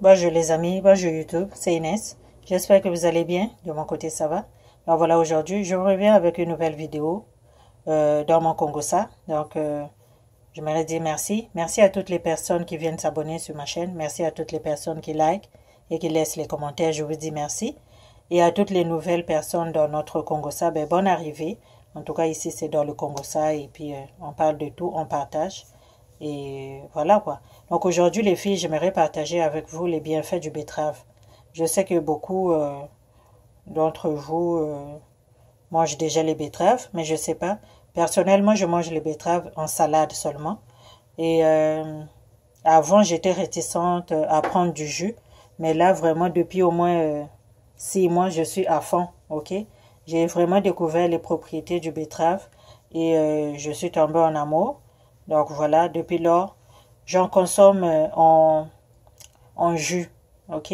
Bonjour les amis, bonjour YouTube, c'est Inès. J'espère que vous allez bien, de mon côté ça va. Alors voilà, aujourd'hui je reviens avec une nouvelle vidéo dans mon Congossa. J'aimerais dire merci. Merci à toutes les personnes qui viennent s'abonner sur ma chaîne. Merci à toutes les personnes qui like et qui laissent les commentaires, je vous dis merci. Et à toutes les nouvelles personnes dans notre Congossa, bonne arrivée. En tout cas ici c'est dans le Congossa et puis on parle de tout, on partage. Et voilà quoi. Donc aujourd'hui les filles, j'aimerais partager avec vous les bienfaits du betterave. Je sais que beaucoup d'entre vous mangent déjà les betteraves, mais je sais pas. Personnellement, je mange les betteraves en salade seulement. Et avant, j'étais réticente à prendre du jus, mais là vraiment depuis au moins 6 mois, je suis à fond, ok? J'ai vraiment découvert les propriétés du betterave et je suis tombée en amour. Donc voilà, depuis lors, j'en consomme en jus, ok?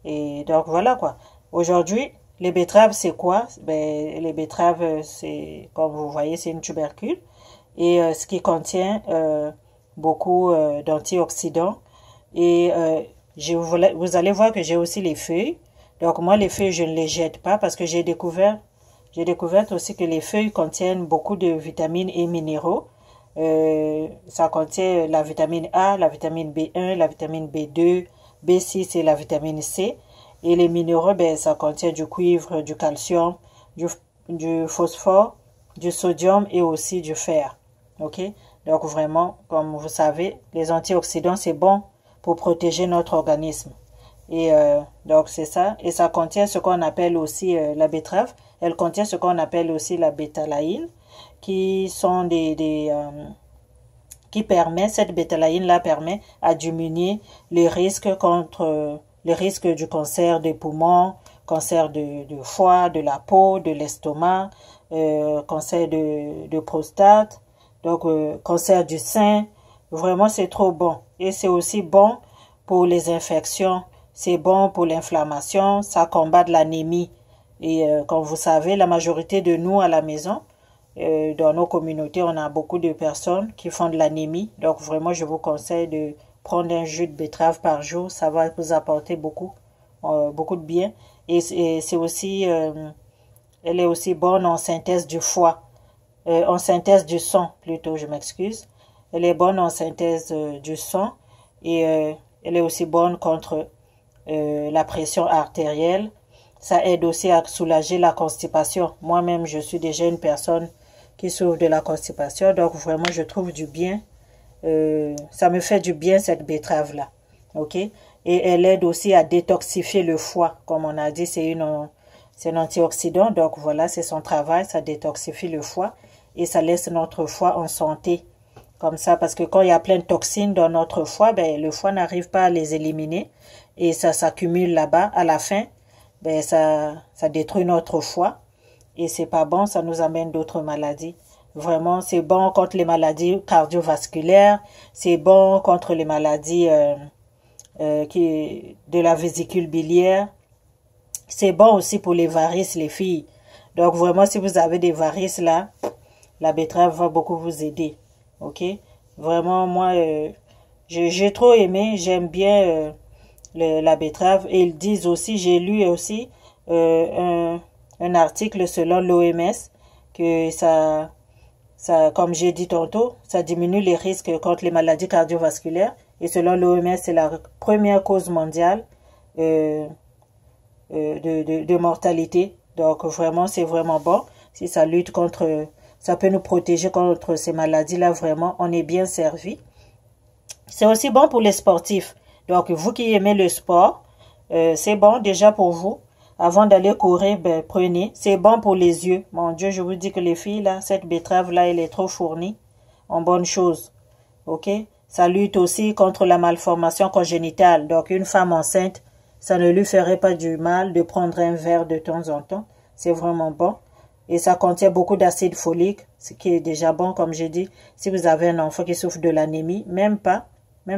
Et donc voilà quoi. Aujourd'hui, les betteraves, c'est quoi? Les betteraves, c'est, comme vous voyez, c'est une tubercule. Et ce qui contient beaucoup d'antioxydants. Et vous allez voir que j'ai aussi les feuilles. Donc moi, les feuilles, je ne les jette pas parce que j'ai découvert aussi que les feuilles contiennent beaucoup de vitamines et minéraux. Ça contient la vitamine A, la vitamine B1, la vitamine B2, B6 et la vitamine C. Et les minéraux, ça contient du cuivre, du calcium, du phosphore, du sodium et aussi du fer. Ok? Donc vraiment, comme vous savez, les antioxydants, c'est bon pour protéger notre organisme. Et donc c'est ça. Et ça contient ce qu'on appelle aussi la betterave. Elle contient ce qu'on appelle aussi la bétalaïne, qui sont qui permet, cette bétalaïne-là permet à diminuer les risques contre les risques du cancer des poumons, cancer de foie, de la peau, de l'estomac, cancer de prostate, donc cancer du sein. Vraiment, c'est trop bon. Et c'est aussi bon pour les infections, c'est bon pour l'inflammation, ça combat l'anémie. Et comme vous savez, la majorité de nous à la maison, dans nos communautés, on a beaucoup de personnes qui font de l'anémie. Donc vraiment, je vous conseille de prendre un jus de betterave par jour. Ça va vous apporter beaucoup, beaucoup de bien. Et c'est aussi, elle est aussi bonne en synthèse du foie, en synthèse du sang plutôt, je m'excuse. Elle est bonne en synthèse du sang et elle est aussi bonne contre la pression artérielle. Ça aide aussi à soulager la constipation. Moi-même, je suis déjà une personne qui souffre de la constipation. Donc, vraiment, je trouve du bien. Ça me fait du bien, cette betterave-là. OK? Et elle aide aussi à détoxifier le foie. Comme on a dit, c'est un antioxydant. Donc, voilà, c'est son travail. Ça détoxifie le foie et ça laisse notre foie en santé. Comme ça, parce que quand il y a plein de toxines dans notre foie, le foie n'arrive pas à les éliminer et ça s'accumule là-bas. À la fin, ça détruit notre foie et c'est pas bon, ça nous amène d'autres maladies. Vraiment, c'est bon contre les maladies cardiovasculaires, c'est bon contre les maladies de la vésicule biliaire. C'est bon aussi pour les varices, les filles. Donc vraiment, si vous avez des varices là, la betterave va beaucoup vous aider. Ok? Vraiment, moi, j'ai trop aimé, j'aime bien la betterave. Et ils disent aussi, j'ai lu aussi un article selon l'OMS que comme j'ai dit tantôt, ça diminue les risques contre les maladies cardiovasculaires. Et selon l'OMS, c'est la première cause mondiale de mortalité. Donc vraiment, c'est vraiment bon. Si ça lutte contre, ça peut nous protéger contre ces maladies-là, vraiment, on est bien servi. C'est aussi bon pour les sportifs. Donc, vous qui aimez le sport, c'est bon déjà pour vous. Avant d'aller courir, prenez. C'est bon pour les yeux. Mon Dieu, je vous dis que les filles, là, cette betterave-là, elle est trop fournie en bonnes choses. OK? Ça lutte aussi contre la malformation congénitale. Donc, une femme enceinte, ça ne lui ferait pas du mal de prendre un verre de temps en temps. C'est vraiment bon. Et ça contient beaucoup d'acide folique, ce qui est déjà bon, comme j'ai dit. Si vous avez un enfant qui souffre de l'anémie, même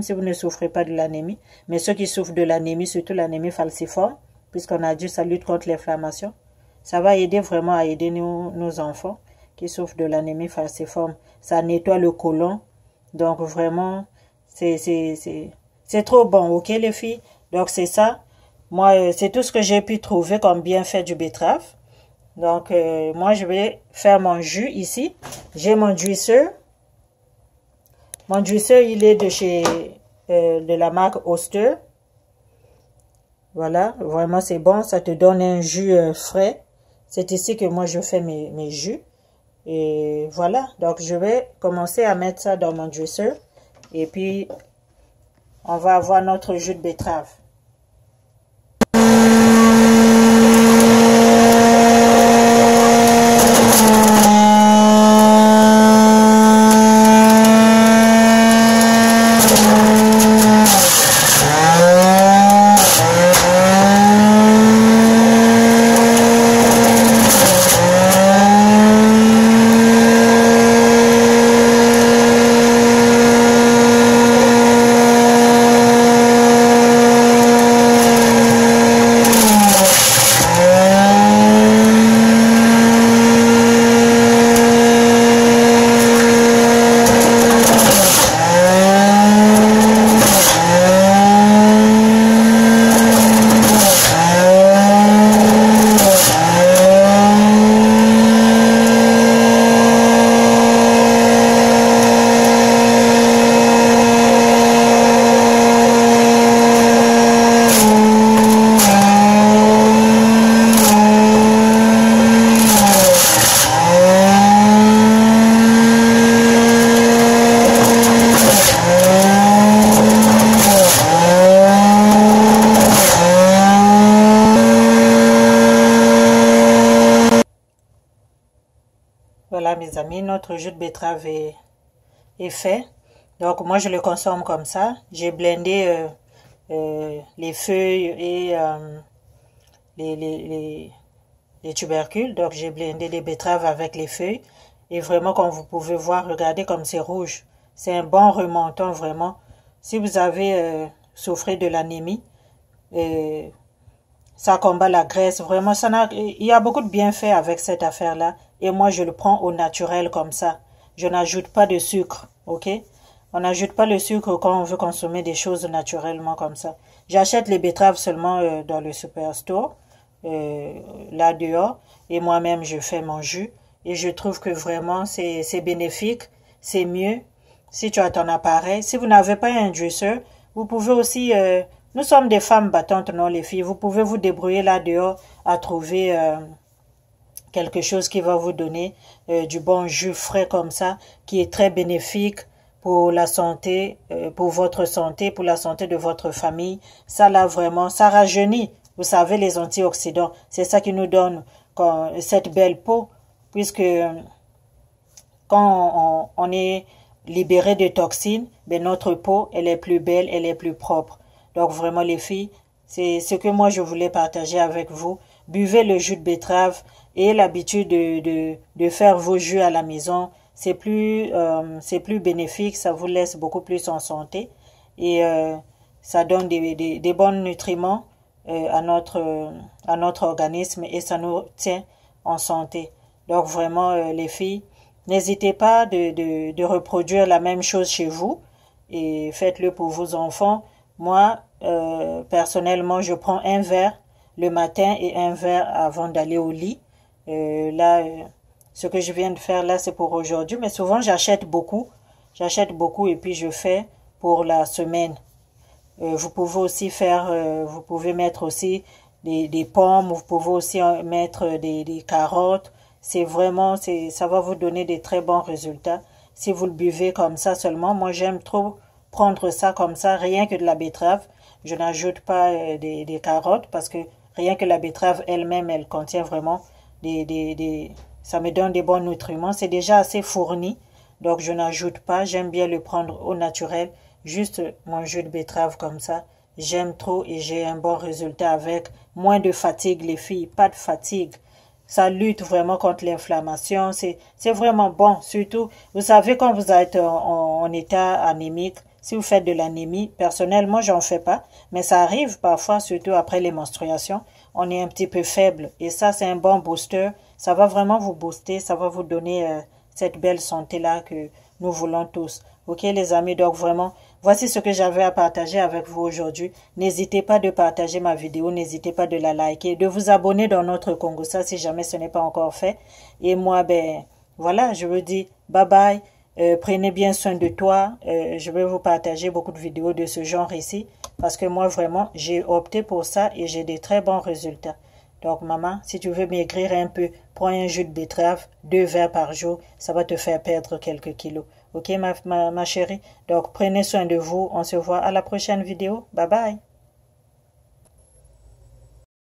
si vous ne souffrez pas de l'anémie, mais ceux qui souffrent de l'anémie, surtout l'anémie falciforme, puisqu'on a dit ça lutte contre l'inflammation, ça va aider vraiment à aider nos enfants qui souffrent de l'anémie falciforme. Ça nettoie le côlon. Donc vraiment, c'est trop bon, ok les filles? Donc c'est ça. Moi, c'est tout ce que j'ai pu trouver comme bienfait du betterave. Donc moi, je vais faire mon jus ici. J'ai mon juiceur. Mon juiceur, il est de la marque Oster. Voilà, vraiment c'est bon, ça te donne un jus frais. C'est ici que moi je fais mes jus. Et voilà, donc je vais commencer à mettre ça dans mon juicer. Et puis, on va avoir notre jus de betterave. Voilà mes amis, notre jus de betterave est fait. Donc moi je le consomme comme ça. J'ai blendé les feuilles et les tubercules. Donc j'ai blendé les betteraves avec les feuilles. Et vraiment comme vous pouvez voir, regardez comme c'est rouge. C'est un bon remontant vraiment. Si vous avez souffert de l'anémie, ça combat la graisse. Vraiment, il y a beaucoup de bienfaits avec cette affaire-là. Et moi, je le prends au naturel comme ça. Je n'ajoute pas de sucre, ok? On n'ajoute pas le sucre quand on veut consommer des choses naturellement comme ça. J'achète les betteraves seulement dans le superstore, là dehors. Et moi-même, je fais mon jus. Et je trouve que vraiment, c'est bénéfique. C'est mieux si tu as ton appareil. Si vous n'avez pas un juicer, vous pouvez aussi... nous sommes des femmes battantes, non les filles. Vous pouvez vous débrouiller là dehors à trouver quelque chose qui va vous donner du bon jus frais comme ça, qui est très bénéfique pour la santé, pour votre santé, pour la santé de votre famille. Ça là vraiment, ça rajeunit. Vous savez, les antioxydants, c'est ça qui nous donne cette belle peau, puisque quand on est libéré de toxines, ben notre peau, elle est plus belle, elle est plus propre. Donc vraiment les filles, c'est ce que moi je voulais partager avec vous. Buvez le jus de betterave et l'habitude de faire vos jus à la maison. C'est plus bénéfique, ça vous laisse beaucoup plus en santé et ça donne des bons nutriments à notre organisme et ça nous tient en santé. Donc vraiment les filles, n'hésitez pas de reproduire la même chose chez vous et faites-le pour vos enfants. Moi, personnellement, je prends un verre le matin et un verre avant d'aller au lit. Ce que je viens de faire là, c'est pour aujourd'hui. Mais souvent, j'achète beaucoup. J'achète beaucoup et puis je fais pour la semaine. Vous pouvez aussi vous pouvez mettre aussi des pommes. Vous pouvez aussi mettre des carottes. C'est vraiment, ça va vous donner des très bons résultats. Si vous le buvez comme ça seulement, moi j'aime trop prendre ça comme ça, rien que de la betterave. Je n'ajoute pas des carottes parce que rien que la betterave elle-même, elle contient vraiment ça me donne des bons nutriments. C'est déjà assez fourni, donc je n'ajoute pas. J'aime bien le prendre au naturel, juste mon jus de betterave comme ça. J'aime trop et j'ai un bon résultat avec. Moins de fatigue les filles, pas de fatigue. Ça lutte vraiment contre l'inflammation. C'est vraiment bon. Surtout, vous savez, quand vous êtes en état anémique, si vous faites de l'anémie, personnellement, j'en fais pas. Mais ça arrive parfois, surtout après les menstruations. On est un petit peu faible. Et ça, c'est un bon booster. Ça va vraiment vous booster. Ça va vous donner cette belle santé-là que nous voulons tous. Ok, les amis? Donc, vraiment, voici ce que j'avais à partager avec vous aujourd'hui. N'hésitez pas de partager ma vidéo, n'hésitez pas de la liker, de vous abonner dans notre Congossa si jamais ce n'est pas encore fait. Et moi, ben voilà, je vous dis bye bye. Prenez bien soin de toi. Je vais vous partager beaucoup de vidéos de ce genre ici. Parce que moi, vraiment, j'ai opté pour ça et j'ai des très bons résultats. Donc, maman, si tu veux maigrir un peu, prends un jus de betterave, 2 verres par jour. Ça va te faire perdre quelques kilos. Ok, ma chérie? Donc, prenez soin de vous. On se voit à la prochaine vidéo. Bye bye.